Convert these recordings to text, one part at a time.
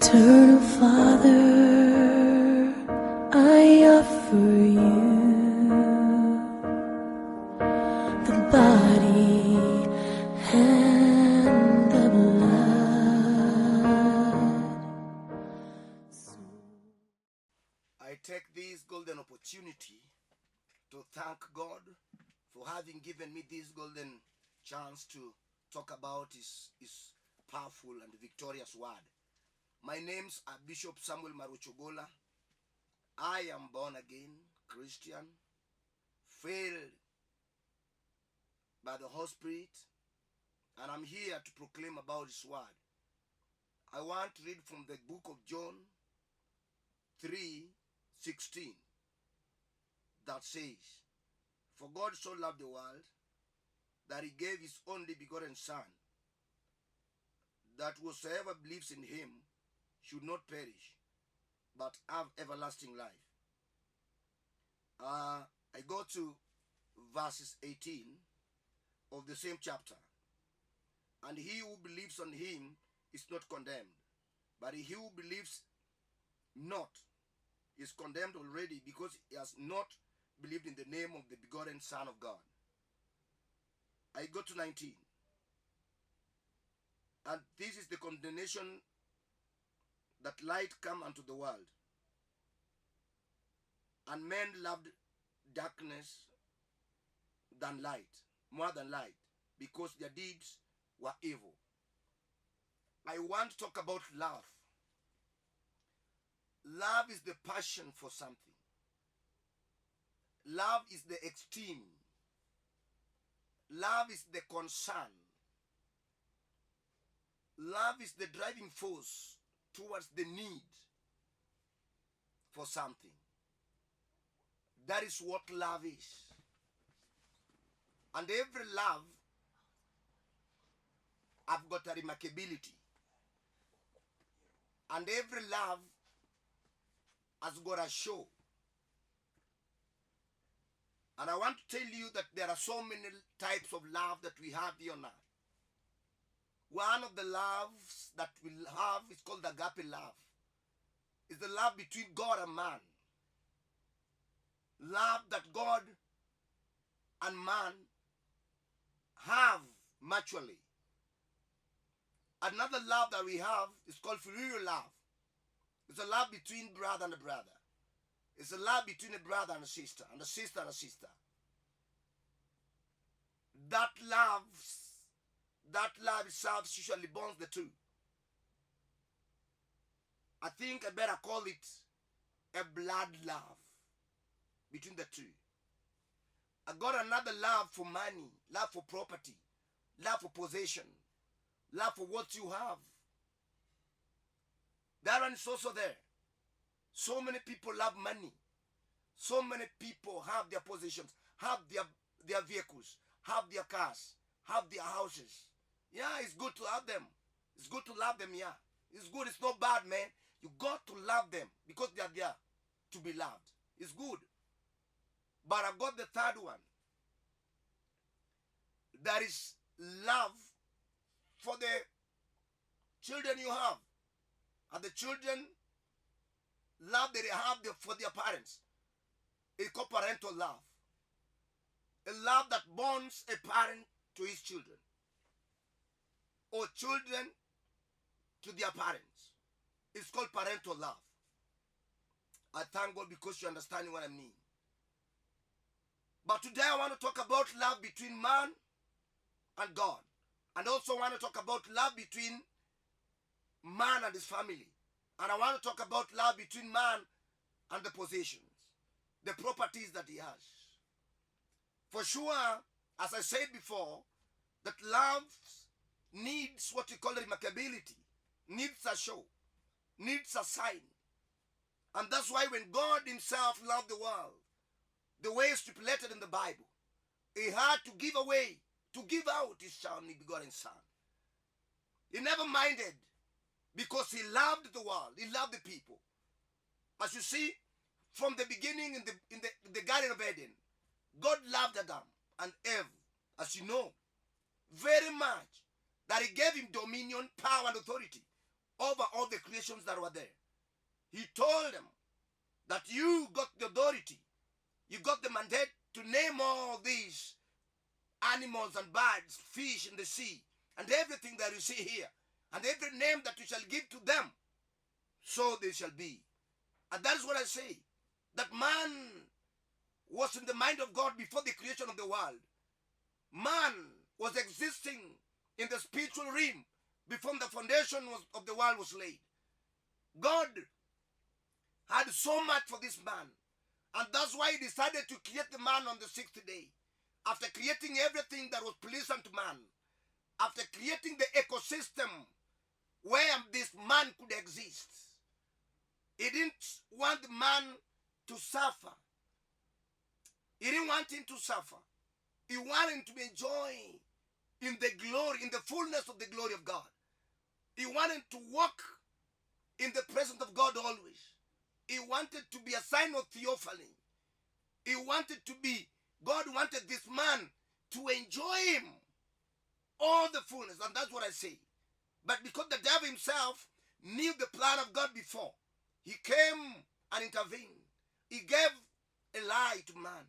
Eternal Father, I offer you the body and the blood. I take this golden opportunity to thank God for having given me this golden chance to talk about his powerful and victorious word. My name's Bishop Samuel Maroche. I am born again Christian, filled by the Holy Spirit, and I'm here to proclaim about his word. I want to read from the book of John 3:16 that says, "For God so loved the world that he gave his only begotten Son, that whosoever believes in him should not perish, but have everlasting life." I go to verses 18 of the same chapter. "And he who believes on him is not condemned, but he who believes not is condemned already, because he has not believed in the name of the begotten Son of God." I go to 19. "And this is the condemnation, that light come unto the world, and men loved darkness than light, more than light, because their deeds were evil." I want to talk about love. Love is the passion for something. Love is the esteem. Love is the concern. Love is the driving force towards the need for something. That is what love is. And every love have got a remarkability. And every love has got a show. And I want to tell you that there are so many types of love that we have here on earth. One of the loves that we have is called agape love. It's the love between God and man. Love that God and man have mutually. Another love that we have is called filial love. It's a love between brother and a brother. It's a love between a brother and a sister and a sister and a sister. That love itself usually bonds the two. I think I better call it a blood love between the two. I got another love for money, love for property, love for possession, love for what you have. That one is also there. So many people love money. So many people have their possessions, have their vehicles, have their cars, have their houses. Yeah, it's good to have them. It's good to love them, yeah. It's good, it's not bad, man. You got to love them because they are there to be loved. It's good. But I've got the third one. That is love for the children you have. And the children love that they have for their parents. It's called parental love. A love that bonds a parent to his children, or children to their parents. It's called parental love. I thank God because you're understanding what I mean. But today I want to talk about love between man and God. And also want to talk about love between man and his family. And I want to talk about love between man and the possessions, the properties that he has. For sure, as I said before, that love needs what we call remarkability, needs a show, needs a sign. And that's why when God himself loved the world, the way stipulated in the Bible, he had to give away, to give out his only begotten Son. He never minded, because he loved the world, he loved the people. As you see, from the beginning in the Garden of Eden, God loved Adam and Eve, as you know, very much, that he gave him dominion, power, and authority over all the creations that were there. He told them that you got the authority, you got the mandate to name all these animals and birds, fish in the sea, and everything that you see here, and every name that you shall give to them, so they shall be. And that is what I say, that man was in the mind of God before the creation of the world. Man was existing in the spiritual realm before the foundation of the world was laid. God had so much for this man, and that's why he decided to create the man on the sixth day. After creating everything that was pleasant to man, after creating the ecosystem where this man could exist, he didn't want the man to suffer. He didn't want him to suffer. He wanted him to enjoy in the glory, in the fullness of the glory of God. He wanted to walk in the presence of God always. He wanted to be a sign of theophany. He wanted to be, God wanted this man to enjoy him, all the fullness, and that's what I say. But because the devil himself knew the plan of God before, he came and intervened. He gave a lie to man.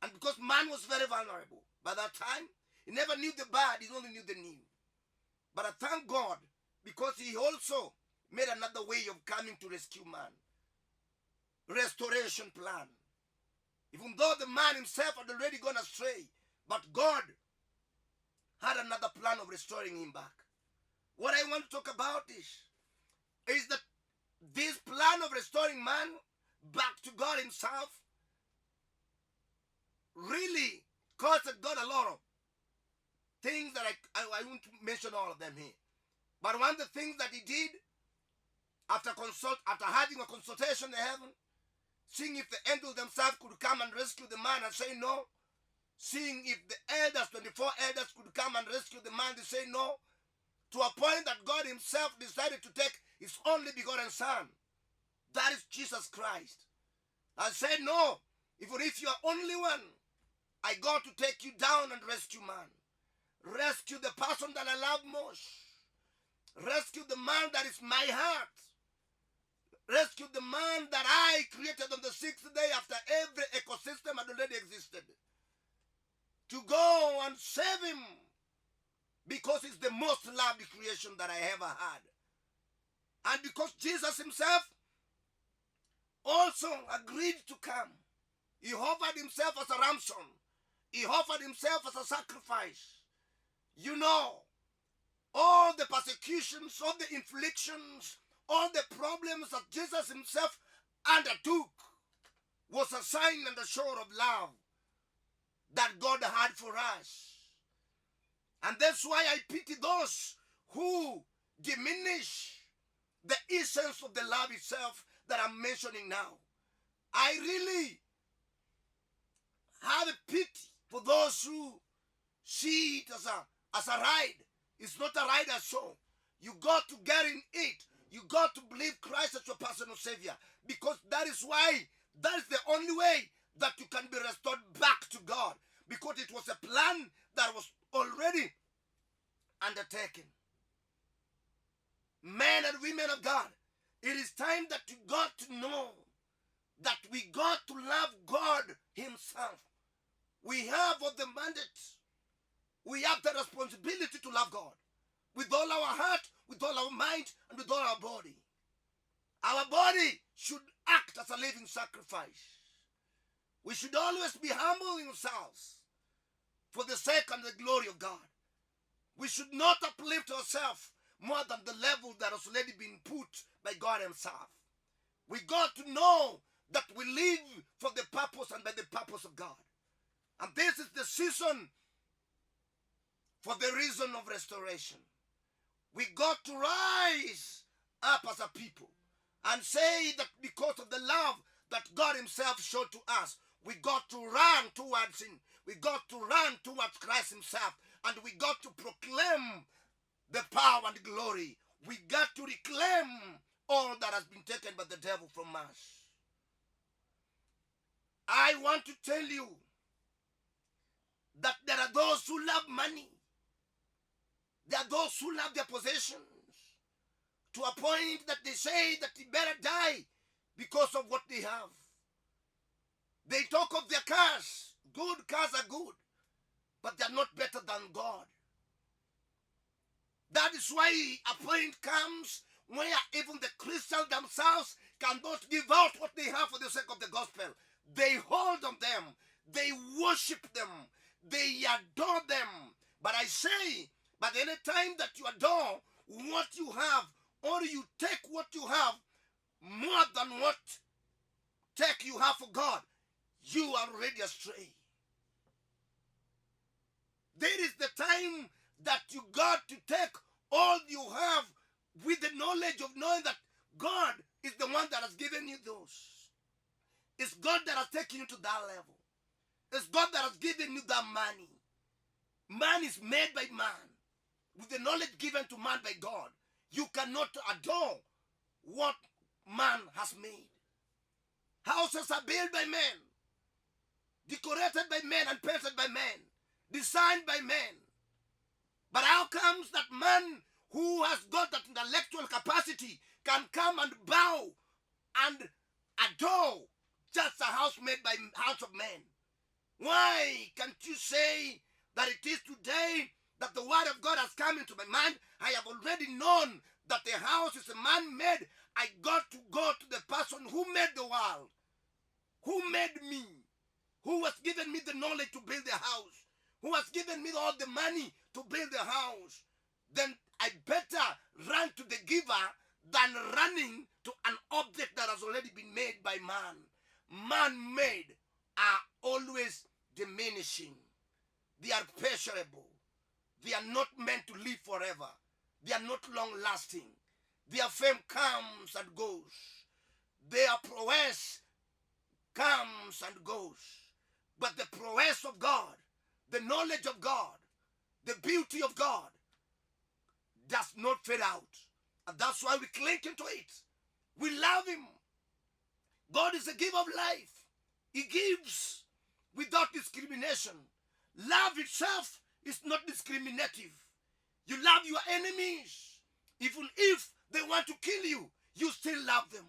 And because man was very vulnerable, by that time, he never knew the bad, he only knew the new. But I thank God because he also made another way of coming to rescue man. Restoration plan. Even though the man himself had already gone astray, but God had another plan of restoring him back. What I want to talk about is that this plan of restoring man back to God himself really costed God a lot of things that I won't mention all of them here. But one of the things that he did after having a consultation in heaven, seeing if the angels themselves could come and rescue the man and say no, seeing if the elders, 24 elders could come and rescue the man, they say no, to a point that God himself decided to take his only begotten son, that is Jesus Christ, and said no, even if you are only one, I got to take you down and rescue man. Rescue the person that I love most. Rescue the man that is my heart. Rescue the man that I created on the sixth day after every ecosystem had already existed. To go and save him because it's the most lovely creation that I ever had. And because Jesus himself also agreed to come. He offered himself as a ransom. He offered himself as a sacrifice. You know, all the persecutions, all the inflictions, all the problems that Jesus himself undertook was a sign and a show of love that God had for us. And that's why I pity those who diminish the essence of the love itself that I'm mentioning now. I really have a pity for those who see it as a ride. It's not a ride at all. You got to get in it. You got to believe Christ as your personal Savior, because that is the only way that you can be restored back to God, because it was a plan that was already undertaken. Men and women of God, it is time that you got to know that we got to love God himself. We have all the mandate. We have the responsibility to love God with all our heart, with all our mind, and with all our body. Our body should act as a living sacrifice. We should always be humble in ourselves for the sake and the glory of God. We should not uplift ourselves more than the level that has already been put by God himself. We got to know that we live for the purpose and by the purpose of God. And this is the season for the reason of restoration. We got to rise up as a people and say that because of the love that God himself showed to us, we got to run towards him. We got to run towards Christ himself. And we got to proclaim the power and glory. We got to reclaim all that has been taken by the devil from us. I want to tell you that there are those who love money. There are those who love their possessions. to a point that they say that they better die because of what they have. They talk of their cars. Good cars are good, but they're not better than God. That is why a point comes where even the Christians themselves cannot give out what they have for the sake of the gospel. They hold on them. They worship them. They adore them. But I say, but any time that you adore what you have, or you take what you have more than what take you have for God, you are already astray. There is the time that you got to take all you have with the knowledge of knowing that God is the one that has given you those. It's God that has taken you to that level. It's God that has given you that money. Man is made by man. With the knowledge given to man by God, you cannot adore what man has made. Houses are built by men, decorated by men and painted by men, designed by men. But how comes that man who has got that intellectual capacity can come and bow and adore just a house made by hands of men? Why can't you say that it is today that the word of God has come into my mind? I have already known that the house is a man-made. I got to go to the person who made the world, who made me, who has given me the knowledge to build the house, who has given me all the money to build the house. Then I better run to the giver than running to an object that has already been made by man. Man-made are always diminishing. They are perishable. They are not meant to live forever. They are not long-lasting. Their fame comes and goes. Their prowess comes and goes. But the prowess of God, the knowledge of God, the beauty of God does not fade out. And that's why we cling into it. We love him. God is a giver of life. He gives without discrimination. Love itself is not discriminative. You love your enemies. Even if they want to kill you, you still love them.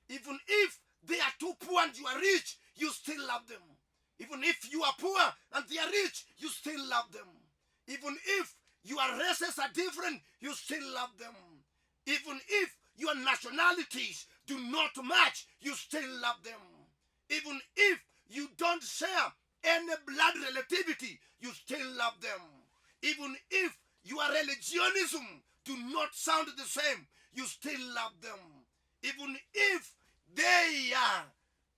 Even if they are too poor and you are rich, you still love them. Even if you are poor and they are rich, you still love them. Even if your races are different, you still love them. Even if your nationalities do not match, you still love them. Even if you don't share any blood relativity, you still love them. Even if your religionism do not sound the same, you still love them. Even if they are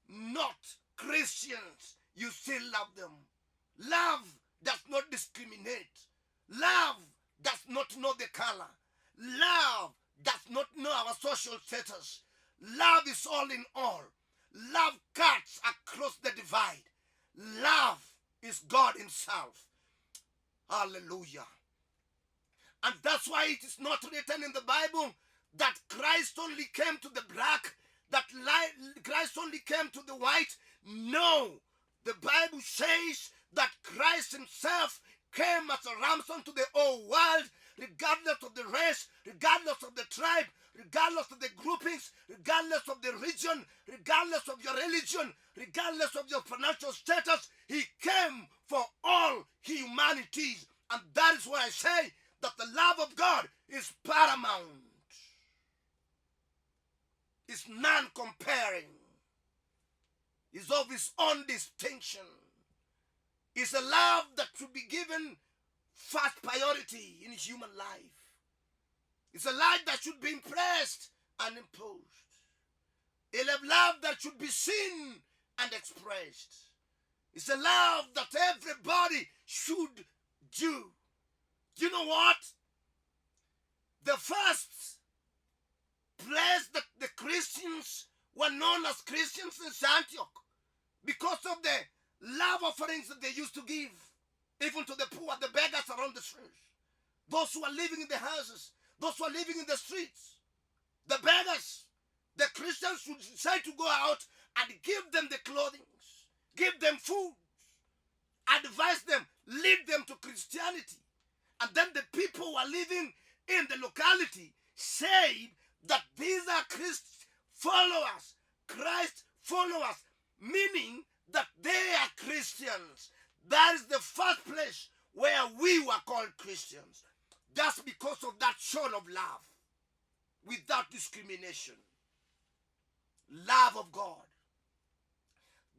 not Christians, you still love them. Love does not discriminate. Love does not know the color. Love does not know our social status. Love is all in all. Love cuts across the divide. Love is God himself. Hallelujah. And that's why it is not written in the Bible that Christ only came to the black, that Christ only came to the white. No. The Bible says that Christ himself came as a ransom to the whole world, regardless of the race, regardless of the tribe, regardless of the groupings, regardless of the region, regardless of your religion, regardless of your financial status. He came for all humanity. And that is why I say that the love of God is paramount. It's non-comparing. It's of his own distinction. It's a love that should be given first priority in human life. It's a life that should be impressed and imposed. A love that should be seen and expressed. It's a love that everybody should do. Do you know what? The first place that the Christians were known as Christians in Antioch because of the love offerings that they used to give, even to the poor, the beggars around the streets, those who are living in the houses, those who are living in the streets, the beggars. The Christians would decide to go out and give them the clothing, give them food, advise them, lead them to Christianity. And then the people who are living in the locality said that these are Christ followers, meaning that they are Christians. That is the first place where we were called Christians. That's because of that shown of love, without discrimination. Love of God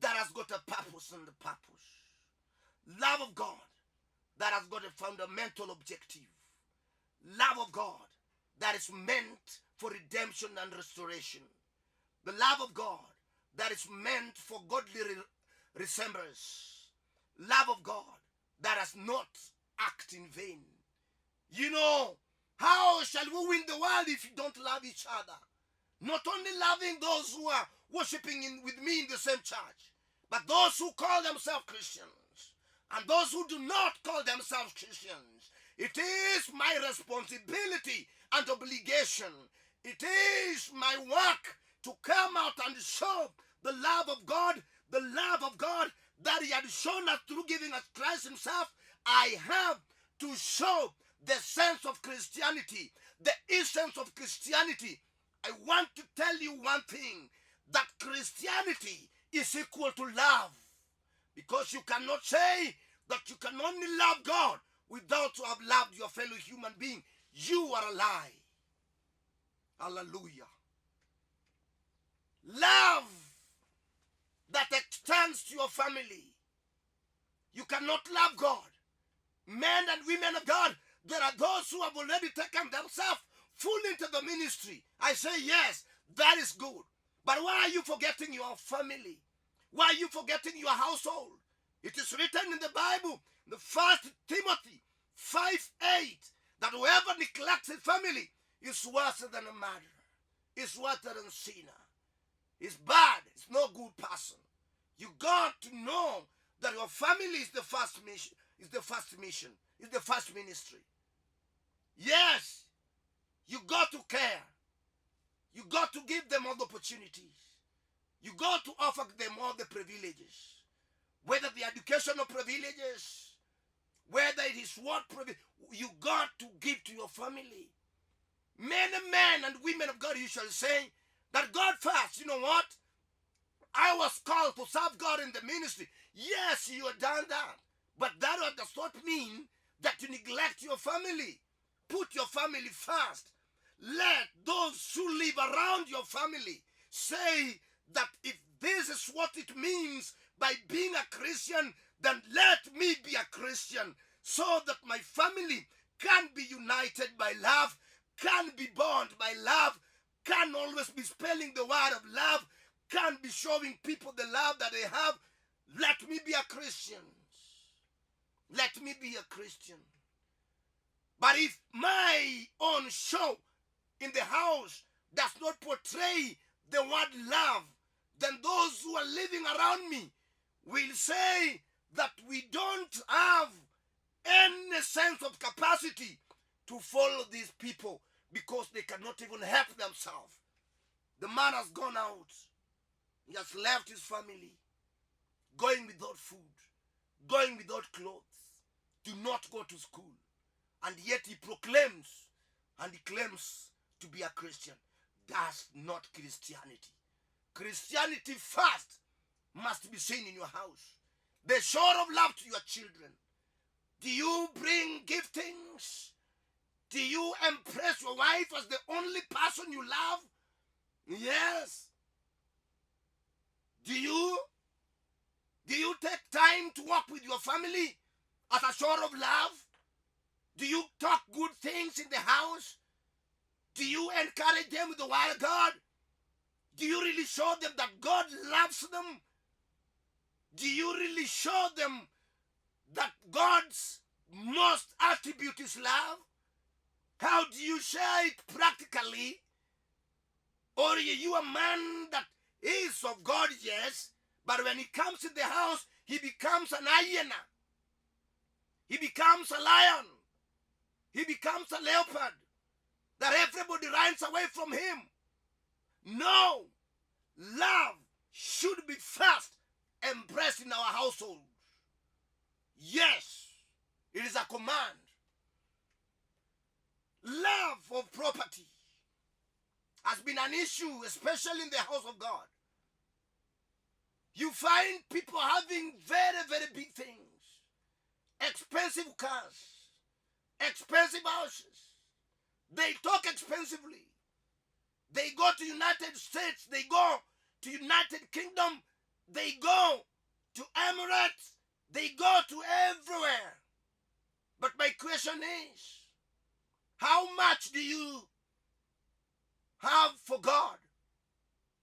that has got a purpose and a purpose. Love of God that has got a fundamental objective. Love of God that is meant for redemption and restoration. The love of God that is meant for godly resemblance. Love of God that has not acted in vain. You know, how shall we win the world if you don't love each other? Not only loving those who are worshiping with me in the same church, but those who call themselves Christians and those who do not call themselves Christians. It is my responsibility and obligation. It is my work to come out and show the love of God that He had shown us through giving us Christ Himself. I have to show the sense of Christianity, the essence of Christianity. I want to tell you one thing, that Christianity is equal to love. Because you cannot say that you can only love God without to have loved your fellow human being. You are a lie. Hallelujah. Love that extends to your family. You cannot love God. Men and women of God, there are those who have already taken themselves fully into the ministry. I say yes, that is good. But why are you forgetting your family? Why are you forgetting your household? It is written in the Bible, the 1 Timothy 5:8, that whoever neglects his family is worse than a murderer, is worse than a sinner. It's bad. It's no good person. You got to know that your family is the first mission, is the first mission, is the first ministry. Yes, you got to care. You got to give them all the opportunities. You got to offer them all the privileges. Whether the educational privileges, whether it is what privilege, you got to give to your family. Many men and women of God usually say that God first. You know what? I was called to serve God in the ministry. Yes, you have done that. But that does not mean that you neglect your family. Put your family first. Let those who live around your family say that if this is what it means by being a Christian, then let me be a Christian, so that my family can be united by love, can be bound by love, can always be spelling the word of love, can be showing people the love that they have. Let me be a Christian. Let me be a Christian. But if my own show in the house does not portray the word love, then those who are living around me will say that we don't have any sense of capacity to follow these people because they cannot even help themselves. The man has gone out. He has left his family, going without food, going without clothes, do not go to school. And yet he proclaims and he claims to be a Christian. That's not Christianity. Christianity first must be seen in your house. The show of love to your children. Do you bring giftings? Do you impress your wife as the only person you love? Yes. Do you take time to walk with your family as a show of love? Do you talk good things in the house? Do you encourage them with the word of God? Do you really show them that God loves them? Do you really show them that God's most attribute is love? How do you share it practically? Or are you a man that is of God, yes, but when he comes in the house, he becomes an hyena. He becomes a lion. He becomes a leopard, that everybody runs away from him. No, love should be first embraced in our household. Yes, it is a command. Love of property. has been an issue, especially in the house of God. You find people having very, very big things, expensive cars, expensive houses. They talk expensively. They go to United States. They go to United Kingdom. They go to Emirates. They go to everywhere. But my question is, how much do you have for God?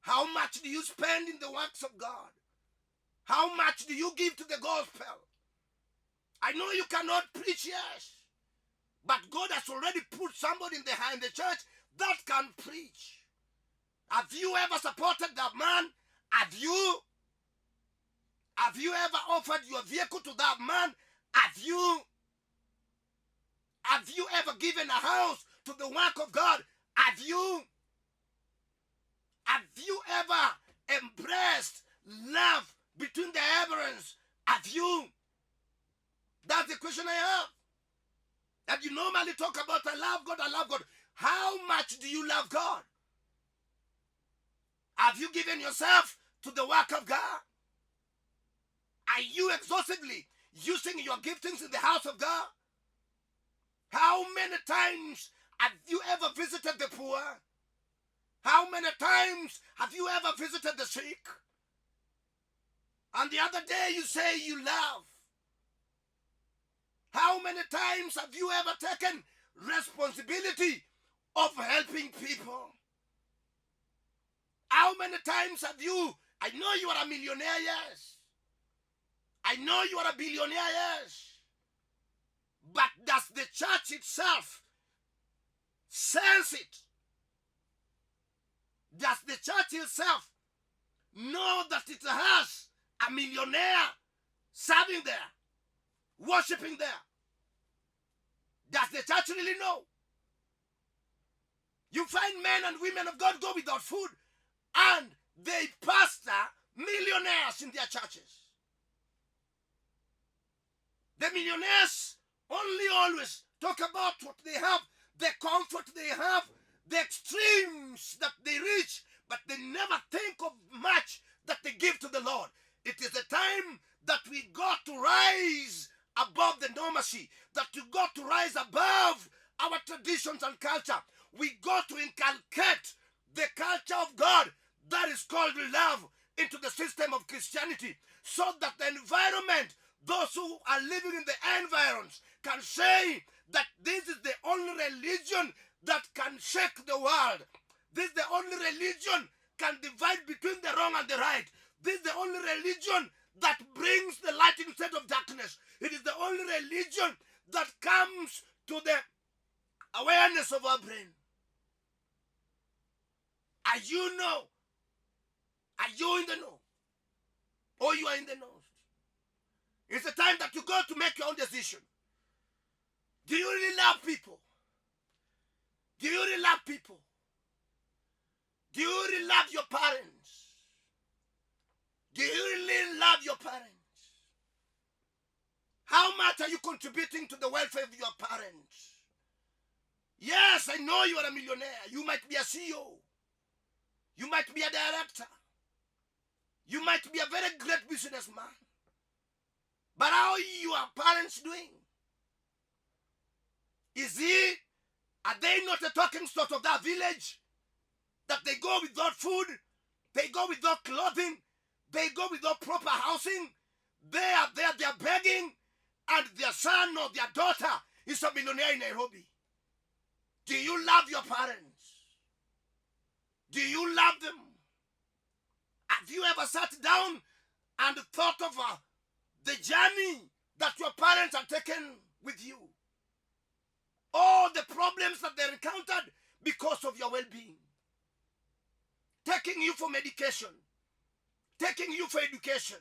How much do you spend in the works of God? How much do you give to the gospel? I know you cannot preach, yes, but God has already put somebody in the church that can preach. Have you ever supported that man? Have you ever offered your vehicle to that man? Have you ever given a house to the work of God? Have you ever embraced love between the Hebrews? Have you? That's the question I have. That you normally talk about, I love God, I love God. How much do you love God? Have you given yourself to the work of God? Are you exhaustively using your giftings in the house of God? How many times have you ever visited the poor? How many times have you ever visited the sick? And the other day you say you love. How many times have you ever taken responsibility of helping people? How many times have you, I know you are a millionaire, yes. I know you are a billionaire, yes. But does the church itself sense it? Does the church itself know that it has a millionaire serving there, worshiping there? Does the church really know? You find men and women of God go without food, and they pastor millionaires in their churches. The millionaires only always talk about what they have, the comfort they have, the extremes that they reach, but they never think of much that they give to the Lord. It is the time that we got to rise above the normalcy, that we got to rise above our traditions and culture. We got to inculcate the culture of God that is called love into the system of Christianity, so that the environment, those who are living in the environs, can say that this is the only religion that can shake the world. This is the only religion can divide between the wrong and the right. This is the only religion that brings the light instead of darkness. It is the only religion that comes to the awareness of our brain. Are you know? Are you in the know? Or you are in the know? It's the time that you go to make your own decision. Do you really love people? Do you really love people? Do you really love your parents? Do you really love your parents? How much are you contributing to the welfare of your parents? Yes, I know you are a millionaire. You might be a CEO. You might be a director. You might be a very great businessman. But how are your parents doing? Are they not a talking stock of that village? That they go without food, they go without clothing, they go without proper housing, they are there, they are begging, and their son or their daughter is a millionaire in Nairobi. Do you love your parents? Do you love them? Have you ever sat down and thought of the journey that your parents have taken with you? All the problems that they encountered because of your well-being. Taking you for medication. Taking you for education.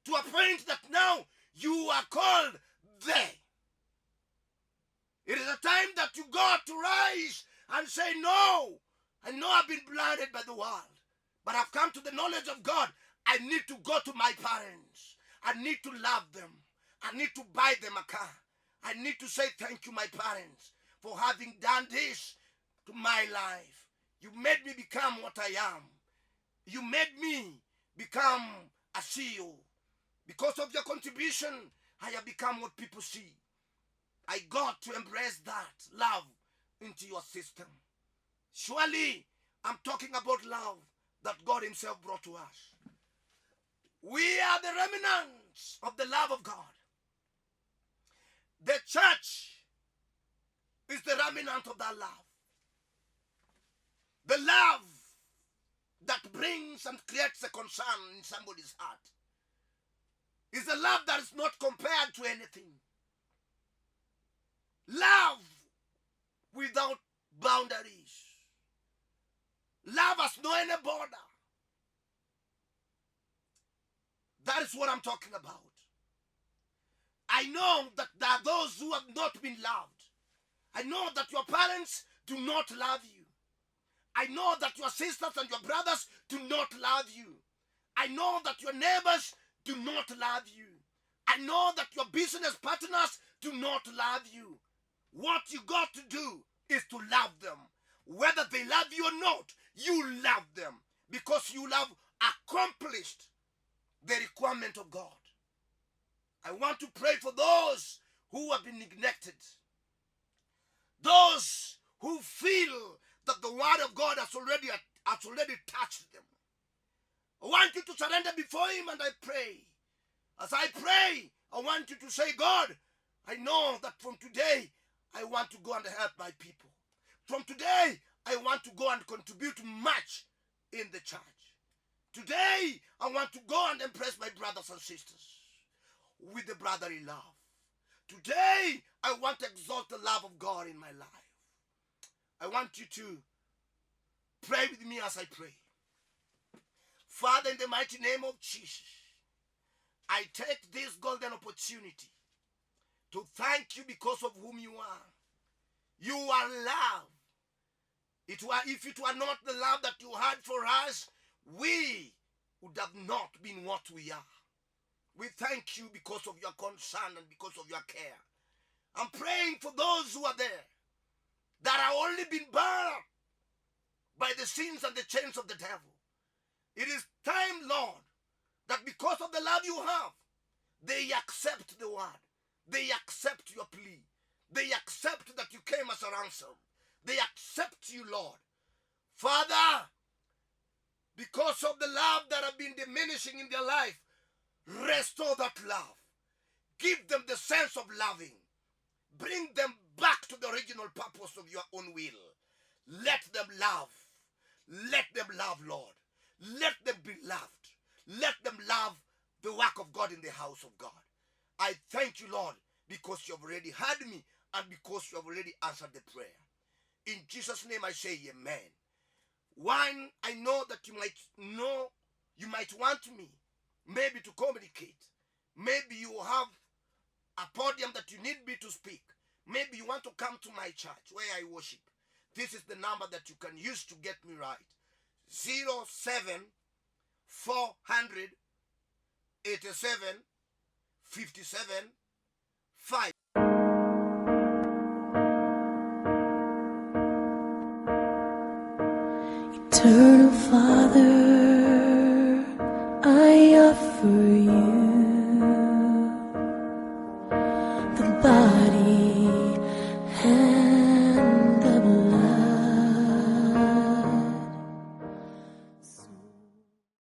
To a point that now you are called they. It is a time that you got to rise and say, no, I know I've been blinded by the world, but I've come to the knowledge of God. I need to go to my parents. I need to love them. I need to buy them a car. I need to say thank you, my parents, for having done this to my life. You made me become what I am. You made me become a CEO. Because of your contribution, I have become what people see. I got to embrace that love into your system. Surely, I'm talking about love that God himself brought to us. We are the remnants of the love of God. The church is the remnant of that love. The love that brings and creates a concern in somebody's heart is a love that is not compared to anything. Love without boundaries. Love has no any border. That is what I'm talking about. I know that there are those who have not been loved. I know that your parents do not love you. I know that your sisters and your brothers do not love you. I know that your neighbors do not love you. I know that your business partners do not love you. What you got to do is to love them. Whether they love you or not, you love them because you have accomplished the requirement of God. I want to pray for those who have been neglected. Those who feel that the word of God has already touched them. I want you to surrender before him, and I pray. As I pray, I want you to say, God, I know that from today, I want to go and help my people. From today, I want to go and contribute much in the church. Today, I want to go and impress my brothers and sisters with the brotherly love. Today, I want to exalt the love of God in my life. I want you to pray with me as I pray. Father, in the mighty name of Jesus, I take this golden opportunity to thank you because of whom you are. You are love. If it were not the love that you had for us, we would have not been what we are. We thank you because of your concern and because of your care. I'm praying for those who are there that are only been burned by the sins and the chains of the devil. It is time, Lord, that because of the love you have, they accept the word. They accept your plea. They accept that you came as a ransom. They accept you, Lord. Father, because of the love that have been diminishing in their life, restore that love. Give them the sense of loving. Bring them back to the original purpose of your own will. Let them love. Let them love, Lord. Let them be loved. Let them love the work of God in the house of God. I thank you, Lord, because you have already heard me and because you have already answered the prayer. In Jesus' name I say amen. One, I know that you might want me maybe to communicate. Maybe you have a podium that you need me to speak. Maybe you want to come to my church where I worship. This is the number that you can use to get me right. 07 400 87 57 5. Eternal Father, I offer